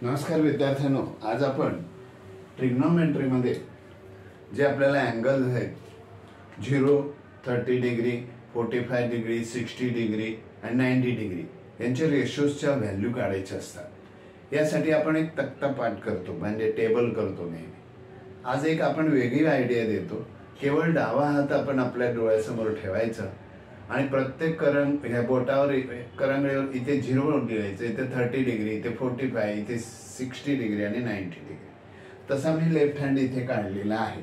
नमस्कार विद्यार्थ्यांनो, आज आपण ट्रिग्नोमेट्रीमध्ये जे आपल्याला अँगल्स आहेत 0, 30 डिग्री, 45 डिग्री, 60 डिग्री आणि 90 डिग्री यांचे रेशोजच्या व्हॅल्यू काढायचे असतात। यासाठी आपण एक तक्ता पाठ करतो, म्हणजे टेबल करतो नेहमी। आज एक आपण वेगळी आयडिया देतो। केवळ डावा हात आपण आपल्या डोळ्यासमोर ठेवायचा आणि प्रत्येक ह्या बोटावर करंगळीवर इथे 0 लिहायचं, इथे 30 डिग्री, इथे 45, इथे 60 डिग्री आणि 90 डिग्री। तसा मी लेफ्ट हँड इथे काढलेला आहे।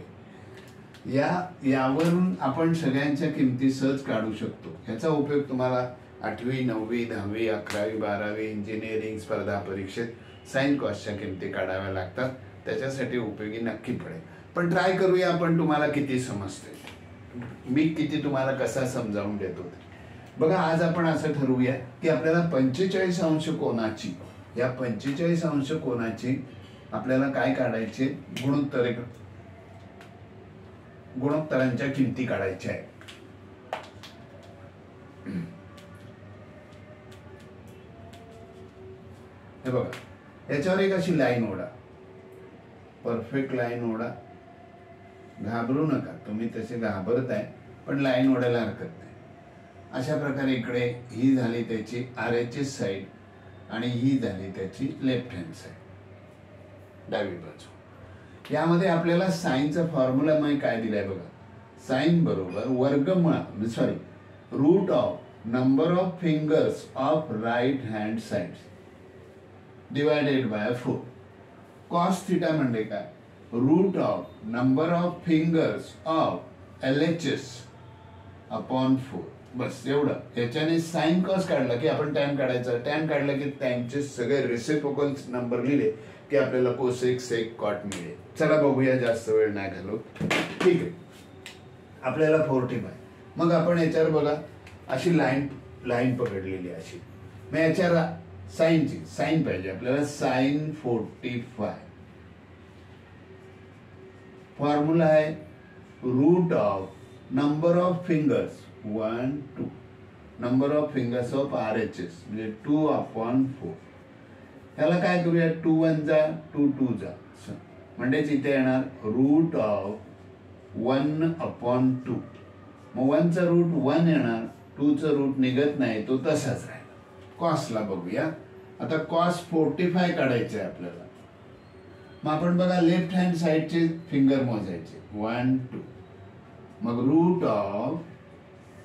यावरून आपण सगळ्यांच्या किमती सहज काढू शकतो। याचा उपयोग तुम्हाला 8वी, 9वी, 10वी, 11वी, 12वी इंजिनिअरिंग स्पर्धा परीक्षेत साइन कॉसच्या किमती काढाव्या लागतात। त्याच्यासाठी उपयोगी नक्की पडेल। पण ट्राय करूया आपण, तुम्हाला किती समजते, मी किती तुम्हाला कसा समजावून देतो। बघा, आज आपण असं ठरवूया की आपल्याला 45 अंश कोनाची, या 45 अंश कोनाची आपल्याला काय काढायचे, गुणोत्तरांच्या किमती काढायच्या आहेत। हे बघा, याच्यावर एक अशी लाईन ओढा, परफेक्ट लाईन ओढा। घाबरू नका, तुम्ही तसे घाबरताय पण लाईन ओढायला हरकत नाही। अशा प्रकारे इकडे ही झाली त्याची RHS साइड आणि ही झाली त्याची लेफ्ट हँड साइड, डावी बाजू। यामध्ये आपल्याला साइनचा फॉर्म्युला माहिती काय दिलाय बघा, साइन बरोबर वर्गमूळ root of number of fingers of right hand side divided by 4। Cos theta म्हणजे काय, root of number of fingers of LHS upon 4। बस एवढं। याच्याने साइन कॉस काढला की आपण टॅन काढायचा, टॅन काढला की त्यांचे सगळे रेसिप्रोकल नंबर लिहिले की आपल्याला कोसेक, सेक, कॉट मिळेल। चला बघूया, जास्त वेळ नाही घालू। ठीक आहे, आपल्याला 45। मग आपण याच्यावर बघा अशी लाईन पकडलेली अशी, मग याच्यावर साइन पाहिजे आपल्याला, साइन 45। फॉर्म्युला है root of number of fingers 1, 2, number of fingers of RHS म्हणजे 2 अपॉन 4। याला काय करूया, 2 1 जा, 2 2 जा, म्हणजेच इथे येणार रूट ऑफ 1 अपॉन 2। मग 1 चा रूट 1 येणार, 2 चा रूट निघत नाही, तो तसाच राहिला। कॉसला बघूया आता, कॉस 45 काढायचे आहे आपल्याला। मग आपण बघा लेफ्ट हँड साइडचे फिंगर मोजायचे, 1 2, मग root of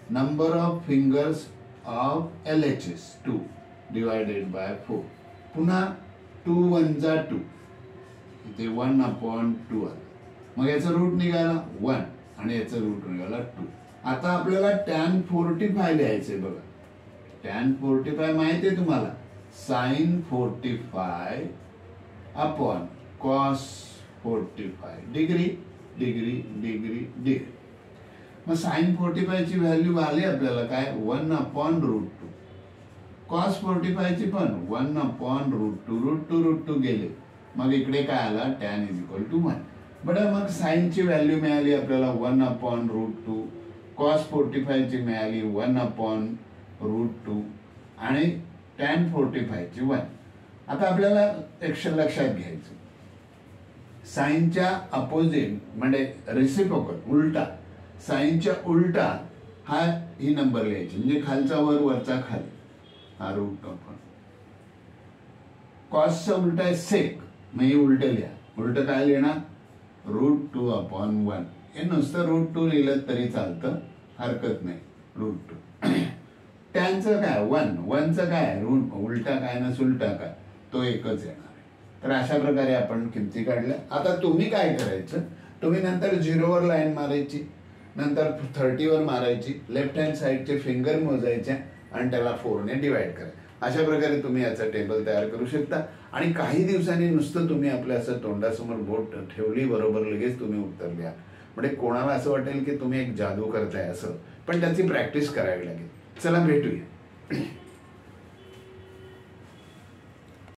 number of fingers of LHS 2 divided by 4। पुन्हा 2 1 जा 2, इथे 1 अपॉन 2 आलं, मग याचा रूट निघाला 1 आणि याचा रूट निघाला 2। आता आपल्याला tan 45 लिहायचे बघा, tan 45 माहिती आहे तुम्हाला, sine 45 upon cos 45 degree degree degree degree. मग साइन 45 ची व्हॅल्यू आली आपल्याला काय, 1 अपॉन रूट 2। कॉस 45 ची पण 1 अपॉन रूट 2 गेले, मग इकडे काय आला, tan = 1। बरं, मग साइन ची व्हॅल्यू मिळाली आपल्याला 1 अपॉन रूट 2, कॉस 45 ची मिळाली 1 अपॉन रूट 2 आणि tan 45 ची 1। आता आपल्याला एक लक्षात घ्यायचं, साइनच्या अपोजिट म्हणजे रेसिप्रोकल उलटा, साइनच्या उलटा ही नंबर लिहायची, म्हणजे खालचा वर, वरचा खाली, हा रूट आपण। कॉसचा उलटा आहे सेक, मग हे उलट लिहा, उलट काय लिहिणार, रूट 2 अपॉन 1। हे नुसतं रूट 2 लिहिलं तरी चालतं, हरकत नाही, रूट 2। टॅनचं काय 1 चं काय रूट उलटा काय ना सुलटा काय, तो एकच येणार आहे। तर अशा प्रकारे आपण किमती काढल्या। आता तुम्ही काय करायचं, तुम्ही नंतर 0 वर लाईन मारायची, नंतर 30 वर मारायची, लेफ्ट हँड साइडचे फिंगर मोजायचे आणि त्याला 4 ने डिवाइड करा। अशा प्रकारे तुम्ही याचा टेबल तयार करू शकता। आणि काही दिवसांनी नुसतं तुम्ही आपल्या असं तोंडासमोर बोट ठेवली बरोबर लगेच तुम्ही उत्तर लिहा, म्हणजे कोणाला असं वाटेल की तुम्ही एक जादू करताय असं, पण त्याची प्रॅक्टिस करावी लागेल। चला भेटूया।